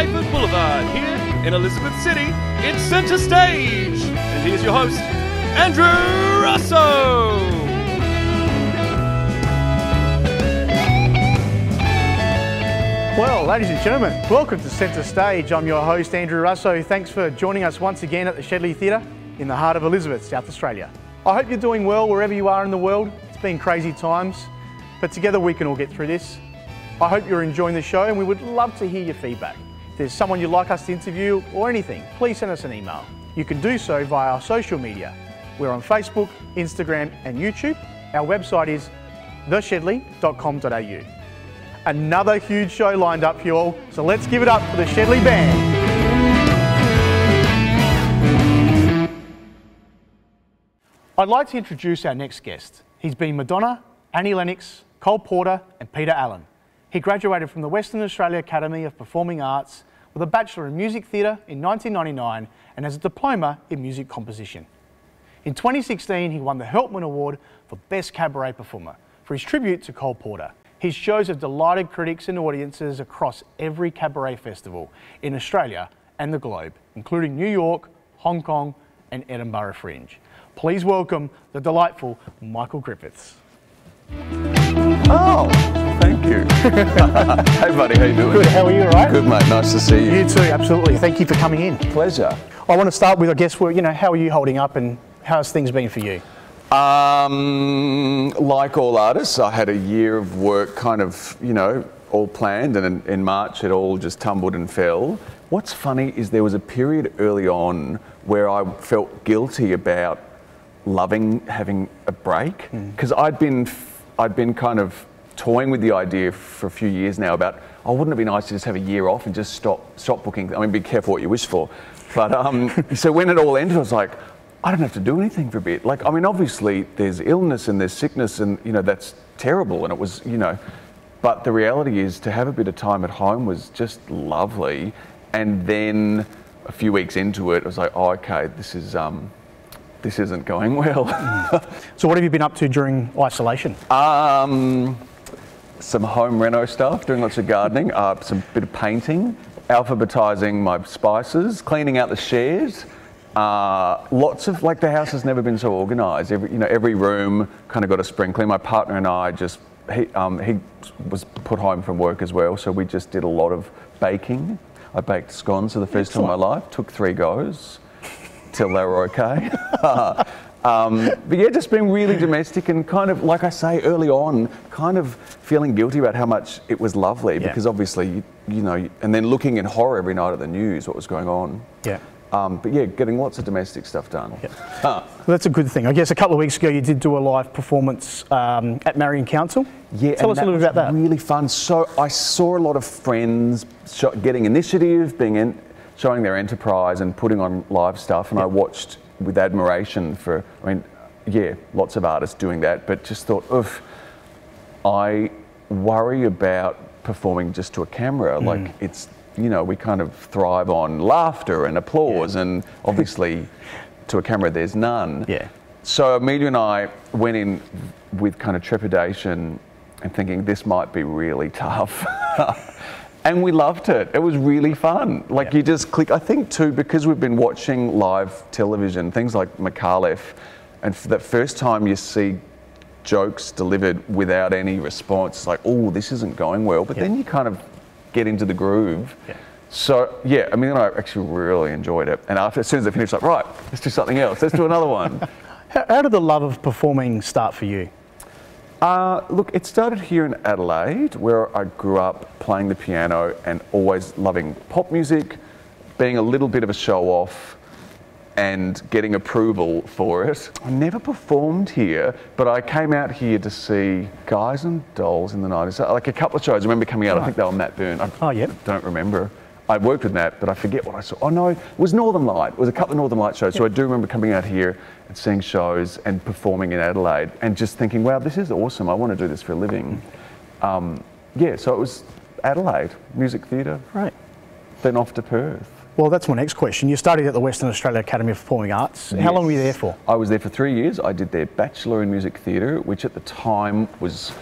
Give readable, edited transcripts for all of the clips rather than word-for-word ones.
Lyford Boulevard here in Elizabeth City. It's Centre Stage. And here's your host, Andrew Russo. Well, ladies and gentlemen, welcome to Centre Stage. I'm your host, Andrew Russo. Thanks for joining us once again at the Shedley Theatre in the heart of Elizabeth, South Australia. I hope you're doing well wherever you are in the world. It's been crazy times, but together we can all get through this. I hope you're enjoying the show and we would love to hear your feedback. If there's someone you'd like us to interview or anything, please send us an email. You can do so via our social media. We're on Facebook, Instagram and YouTube. Our website is theshedley.com.au. Another huge show lined up for you all, so let's give it up for the Shedley Band. I'd like to introduce our next guest. He's been Madonna, Annie Lennox, Cole Porter and Peter Allen. He graduated from the Western Australia Academy of Performing Arts with a Bachelor in Music Theatre in 1999 and has a diploma in music composition. In 2016, he won the Helpmann Award for Best Cabaret Performer for his tribute to Cole Porter. His shows have delighted critics and audiences across every cabaret festival in Australia and the globe, including New York, Hong Kong and Edinburgh Fringe. Please welcome the delightful Michael Griffiths. Oh, thank you. Hey buddy, how you doing? Good, how are you, all right? Good mate, nice to see you. You too, absolutely. Thank you for coming in. Pleasure. I want to start with, I guess, how are you holding up and how's things been for you? Like all artists, I had a year of work kind of, all planned, and in March it all just tumbled and fell. What's funny is there was a period early on where I felt guilty about loving having a break, because I'd been kind of toying with the idea for a few years now about, oh, wouldn't it be nice to just have a year off and just stop booking? I mean, be careful what you wish for. But so when it all ended, I was like, I don't have to do anything for a bit. Like, I mean, obviously there's illness and there's sickness and, that's terrible. And it was, but the reality is to have a bit of time at home was just lovely. And then a few weeks into it, I was like, oh, okay, this isn't going well. So what have you been up to during isolation? Some home reno stuff, doing lots of gardening, some bit of painting, alphabetising my spices, cleaning out the shares. Lots of, the house has never been so organised. Every room kind of got a sprinkling. My partner and I he was put home from work as well, so we just did a lot of baking. I baked scones for the first time in my life, took 3 goes till they were okay. But yeah, just being really domestic and kind of, like I say early on, kind of feeling guilty about how much it was lovely, because obviously, and then looking in horror every night at the news, what was going on. Yeah. But yeah, getting lots of domestic stuff done. Yeah. Well, that's a good thing. I guess a couple of weeks ago you did do a live performance at Marion Council. Yeah, tell us a little bit about that. Really fun. So I saw a lot of friends getting initiative, showing their enterprise and putting on live stuff, and I watched with admiration for, lots of artists doing that, but just thought, I worry about performing just to a camera. Like, it's, we kind of thrive on laughter and applause, and obviously to a camera there's none. Yeah. So Amelia and I went in with kind of trepidation and thinking this might be really tough. And we loved it. It was really fun. You just click. I think too, because we've been watching live television, things like McAuliffe, and for that first time you see jokes delivered without any response, it's like, oh, this isn't going well. But then you kind of get into the groove. Yeah. So yeah, I mean, I actually really enjoyed it. And as soon as I finished, right, let's do something else. Let's do another one. How did the love of performing start for you? Look, it started here in Adelaide, where I grew up playing the piano and always loving pop music, being a little bit of a show-off and getting approval for it. I never performed here, but I came out here to see Guys and Dolls in the 90s. Like a couple of shows, I remember coming out, I think they were Matt Byrne. I don't remember. I worked with Matt, but I forget what I saw. Oh no, it was Northern Light. It was a couple of Northern Light shows. So I do remember coming out here and seeing shows and performing in Adelaide and just thinking, wow, this is awesome. I want to do this for a living. Yeah, so it was Adelaide, music theatre. Right. Then off to Perth. Well, that's my next question. You studied at the Western Australia Academy of Performing Arts. How long were you there for? I was there for 3 years. I did their Bachelor in Music Theatre, which at the time was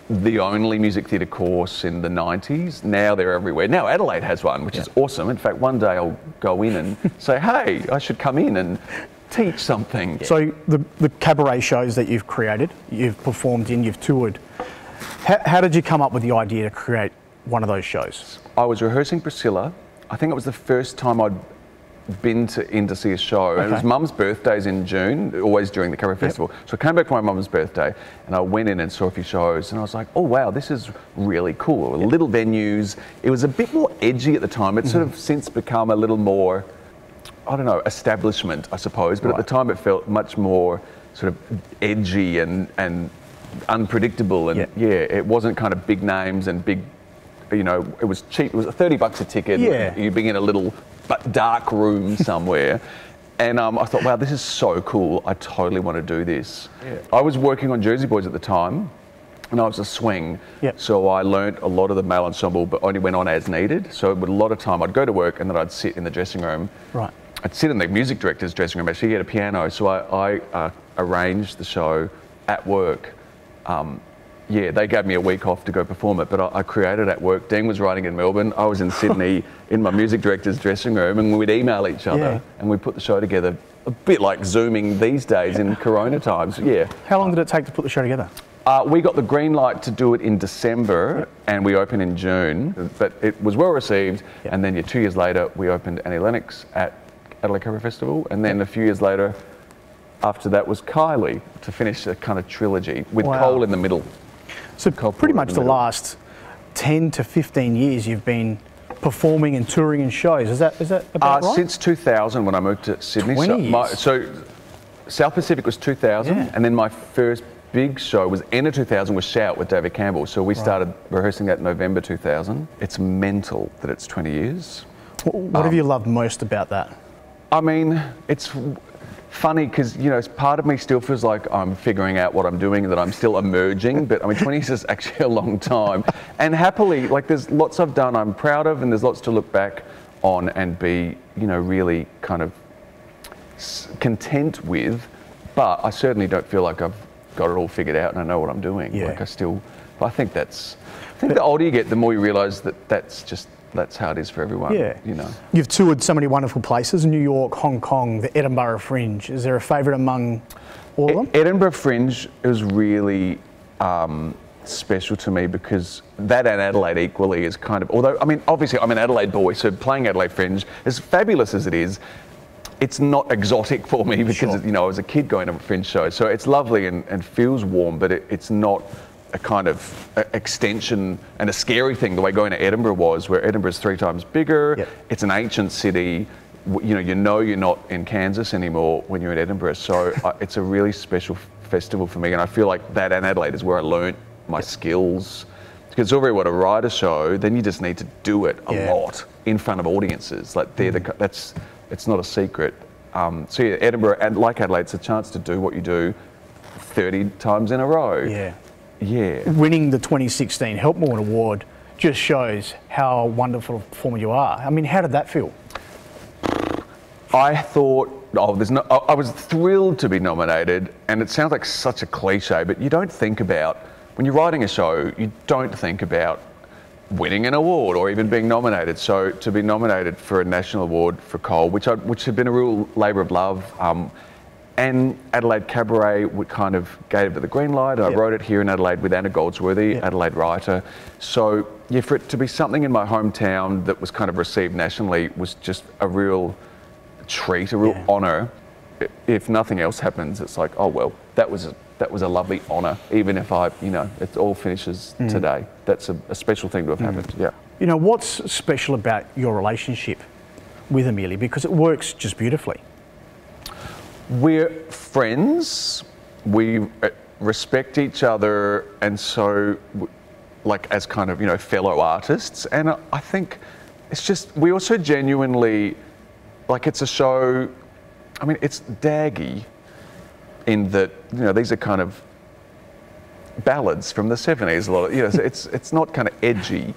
the only music theatre course in the 90s. Now they're everywhere. Now Adelaide has one, which is awesome. In fact, one day I'll go in and say, hey, I should come in and teach something. So the cabaret shows that you've created, you've performed in, you've toured. How did you come up with the idea to create one of those shows? I was rehearsing Priscilla. I think it was the first time I'd been in to see a show, and it was Mum's birthdays in June, always during the Cabaret Festival. So I came back for my mum's birthday and I went in and saw a few shows, and I was like, oh wow, this is really cool. Little venues. It was a bit more edgy at the time. It's sort of since become a little more, I don't know, establishment, I suppose, but at the time it felt much more sort of edgy and unpredictable, and it wasn't kind of big names and big, you know, it was cheap. It was $30 a ticket. You'd be in a little dark room somewhere. And I thought, wow, this is so cool. I totally want to do this. I was working on Jersey Boys at the time, and I was a swing. So I learnt a lot of the male ensemble, but only went on as needed. So with a lot of time, I'd go to work and then I'd sit in the dressing room. I'd sit in the music director's dressing room. Actually, he had a piano. So I arranged the show at work. They gave me a week off to go perform it, but I created at work. Dean was writing in Melbourne. I was in Sydney in my music director's dressing room, and we'd email each other and we'd put the show together, a bit like Zooming these days in Corona times. How long did it take to put the show together? We got the green light to do it in December and we opened in June, but it was well received. And then 2 years later, we opened Annie Lennox at Adelaide Cabaret Festival, and then a few years later, after that was Kylie, to finish a kind of trilogy with Cole in the middle. So pretty much the last 10 to 15 years you've been performing and touring in shows. Is that about right? Since 2000, when I moved to Sydney. 20 years. So South Pacific was 2000, and then my first big show was end of 2000 was Shout with David Campbell. So we started rehearsing that in November 2000. It's mental that it's 20 years. What have you loved most about that? I mean, it's funny because, you know, part of me still feels like I'm figuring out what I'm doing and that I'm still emerging, but I mean 20 years is actually a long time. And happily, like, there's lots I've done I'm proud of, and there's lots to look back on and be, you know, really kind of content with, but I certainly don't feel like I've got it all figured out and I know what I'm doing. Like I think the older you get, the more you realise that that's how it is for everyone. You know. You've toured so many wonderful places: New York, Hong Kong, the Edinburgh Fringe. Is there a favourite among all of them? Edinburgh Fringe is really special to me because that and Adelaide equally is kind of, although, I mean, obviously I'm an Adelaide boy, so playing Adelaide Fringe, as fabulous as it is, it's not exotic for me because, you know, I was a kid going to a Fringe show. So it's lovely and feels warm, but it's not a kind of extension and a scary thing the way going to Edinburgh was, where Edinburgh's 3 times bigger. It's an ancient city. You know you're not in Kansas anymore when you're in Edinburgh. So it's a really special festival for me, and I feel like that and Adelaide is where I learnt my skills. Because it's all very well to write a show, then you just need to do it a lot in front of audiences. Like it's not a secret. So yeah, Edinburgh, and like Adelaide, it's a chance to do what you do 30 times in a row. Winning the 2016 Helpmann Award just shows how wonderful a performer you are. I mean, how did that feel? I thought, I was thrilled to be nominated, and it sounds like such a cliche, but you don't think about, when you're writing a show, you don't think about winning an award or even being nominated. So to be nominated for a national award for Cole, which had been a real labour of love, and Adelaide Cabaret kind of gave it the green light. I wrote it here in Adelaide with Anna Goldsworthy, Adelaide writer. So yeah, for it to be something in my hometown that was kind of received nationally was just a real treat, a real honour. If nothing else happens, it's like, oh well, that was a lovely honour. Even if it all finishes today. That's a special thing to have happened. You know, what's special about your relationship with Amelia? Because it works just beautifully. We're friends, we respect each other, and so, like, as kind of, you know, fellow artists, and I think it's just, we also genuinely, like, it's a show, I mean, it's daggy in that, you know, these are kind of ballads from the 70s, a lot of, you know, so it's not kind of edgy,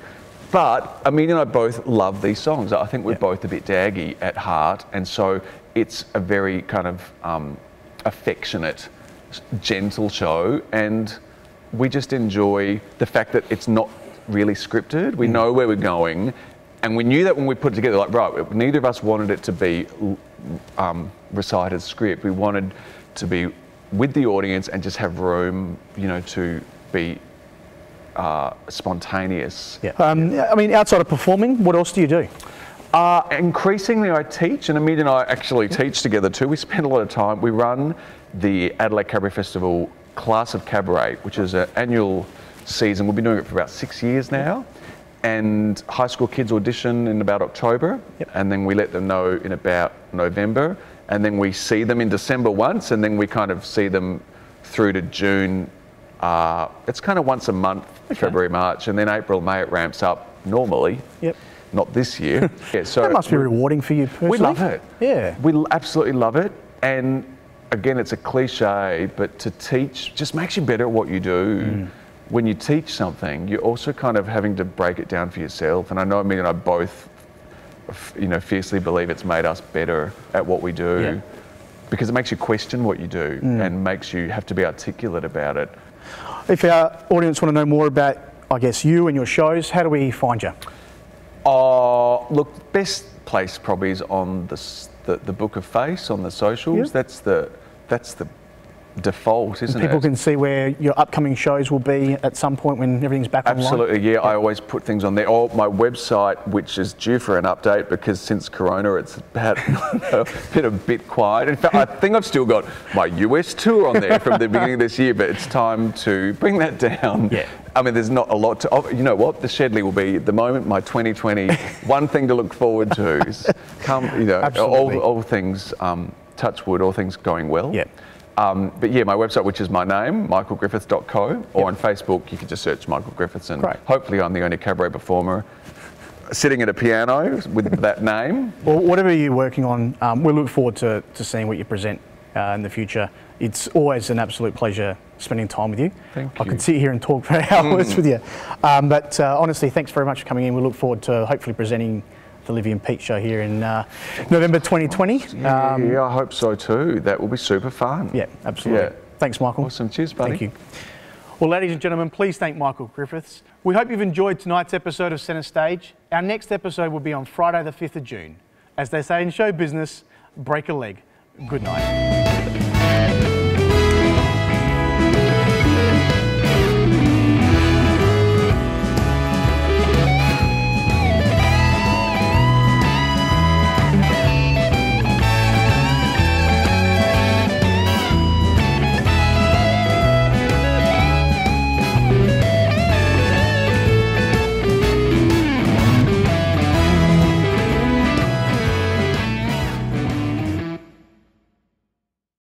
but Amelia and I both love these songs. I think we're both a bit daggy at heart, and so it's a very kind of affectionate, gentle show, and we just enjoy the fact that it's not really scripted. We know where we're going, and we knew that when we put it together, like, right, neither of us wanted it to be recited script. We wanted to be with the audience and just have room, you know, to be spontaneous. Yeah. I mean, outside of performing, what else do you do? Increasingly, I teach, and Amelia and I actually teach together too. We spend a lot of time. We run the Adelaide Cabaret Festival Class of Cabaret, which is an annual season. We've been doing it for about 6 years now. And high school kids audition in about October, and then we let them know in about November, and then we see them in December once, and then we kind of see them through to June. It's kind of once a month, February, March, and then April, May it ramps up normally. Yep. Not this year. Yeah, so that must be rewarding for you personally. We love it. Yeah. We absolutely love it. And again, it's a cliche, but to teach just makes you better at what you do. When you teach something, you're also kind of having to break it down for yourself. And I know Amelia and I both, you know, fiercely believe it's made us better at what we do, because it makes you question what you do and makes you have to be articulate about it. If our audience want to know more about, I guess, you and your shows, how do we find you? Look, best place probably is on the Book of Face on the socials. That's the default, isn't it? People can see where your upcoming shows will be at some point when everything's back online. Absolutely, yeah. I always put things on there. Or my website, which is due for an update because since Corona, it's had been a bit quiet. In fact, I think I've still got my US tour on there from the beginning of this year, but it's time to bring that down. Yeah. I mean, there's not a lot to. You know what? The Shedley will be at the moment my 2020 one thing to look forward to is all things. Touch wood, all things going well. Yeah. But yeah, my website, which is my name, michaelgriffiths.co, or on Facebook, you can just search Michael Griffiths, and hopefully I'm the only cabaret performer sitting at a piano with that name. Well, whatever you're working on, we look forward to seeing what you present in the future. It's always an absolute pleasure spending time with you. Thank you. I could sit here and talk for hours with you. But honestly, thanks very much for coming in. We look forward to hopefully presenting the Livy and Pete show here in November 2020. Yeah, I hope so too. That will be super fun. Yeah, absolutely. Yeah. Thanks, Michael. Awesome. Cheers, buddy. Thank you. Well, ladies and gentlemen, please thank Michael Griffiths. We hope you've enjoyed tonight's episode of Centre Stage. Our next episode will be on Friday the 5th of June. As they say in show business, break a leg. Good night.